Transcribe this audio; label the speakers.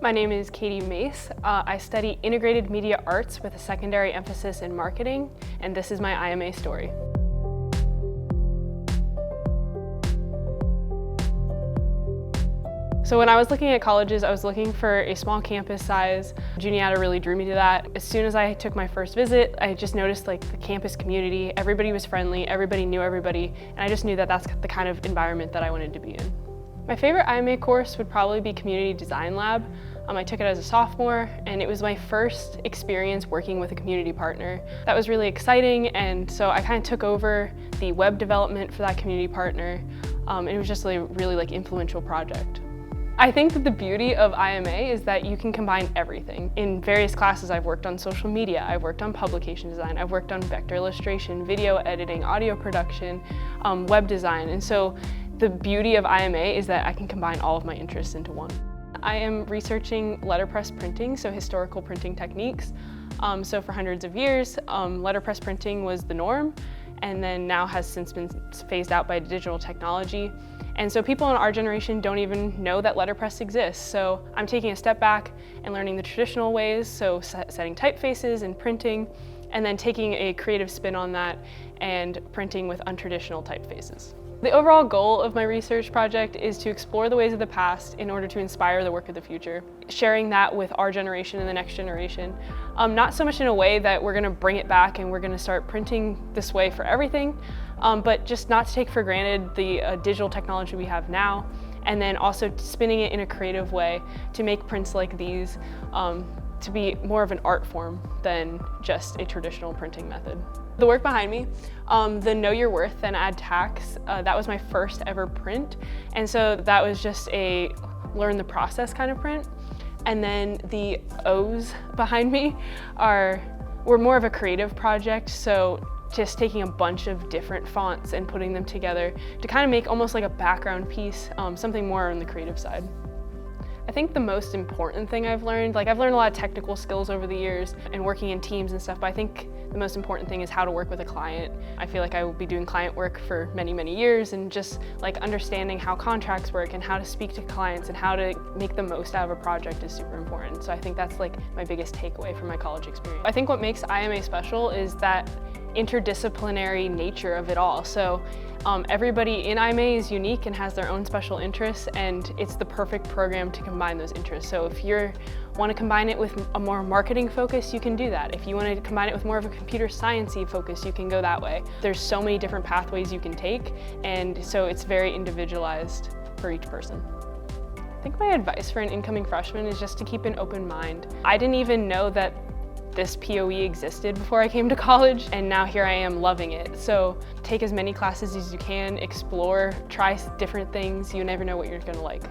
Speaker 1: My name is Katie Mace. I study integrated media arts with a secondary emphasis in marketing, and this is my IMA story. So when I was looking at colleges, I was looking for a small campus size. Juniata really drew me to that. As soon as I took my first visit, I just noticed the campus community. Everybody was friendly, everybody knew everybody, and I just knew that that's the kind of environment that I wanted to be in. My favorite IMA course would probably be Community Design Lab. I took it as a sophomore, and it was my first experience working with a community partner. That was really exciting, and so I kind of took over the web development for that community partner, and it was just a really influential project. I think that the beauty of IMA is that you can combine everything. In various classes, I've worked on social media, I've worked on publication design, I've worked on vector illustration, video editing, audio production, web design, and so the beauty of IMA is that I can combine all of my interests into one. I am researching letterpress printing, so historical printing techniques. So for hundreds of years, letterpress printing was the norm, and then now has since been phased out by digital technology. And so people in our generation don't even know that letterpress exists. So I'm taking a step back and learning the traditional ways, so setting typefaces and printing, and then taking a creative spin on that and printing with untraditional typefaces. The overall goal of my research project is to explore the ways of the past in order to inspire the work of the future, sharing that with our generation and the next generation. Not so much in a way that we're going to bring it back and we're going to start printing this way for everything, but just not to take for granted the digital technology we have now, and then also spinning it in a creative way to make prints like these to be more of an art form than just a traditional printing method. The work behind me, the Know Your Worth Then Add Tax, that was my first ever print, and so that was just a learn the process kind of print. And then the O's behind me were more of a creative project, so just taking a bunch of different fonts and putting them together to kind of make almost like a background piece, something more on the creative side. I think the most important thing I've learned a lot of technical skills over the years and working in teams and stuff, but I think the most important thing is how to work with a client. I feel like I will be doing client work for many, many years, and just understanding how contracts work and how to speak to clients and how to make the most out of a project is super important. So I think that's my biggest takeaway from my college experience. I think what makes IMA special is that interdisciplinary nature of it all. So everybody in IMA is unique and has their own special interests, and it's the perfect program to combine those interests. So if you want to combine it with a more marketing focus, you can do that. If you want to combine it with more of a computer science-y focus, you can go that way. There's so many different pathways you can take, and so it's very individualized for each person. I think my advice for an incoming freshman is just to keep an open mind. I didn't even know that this POE existed before I came to college, and now here I am loving it. So take as many classes as you can, explore, try different things. You never know what you're going to like.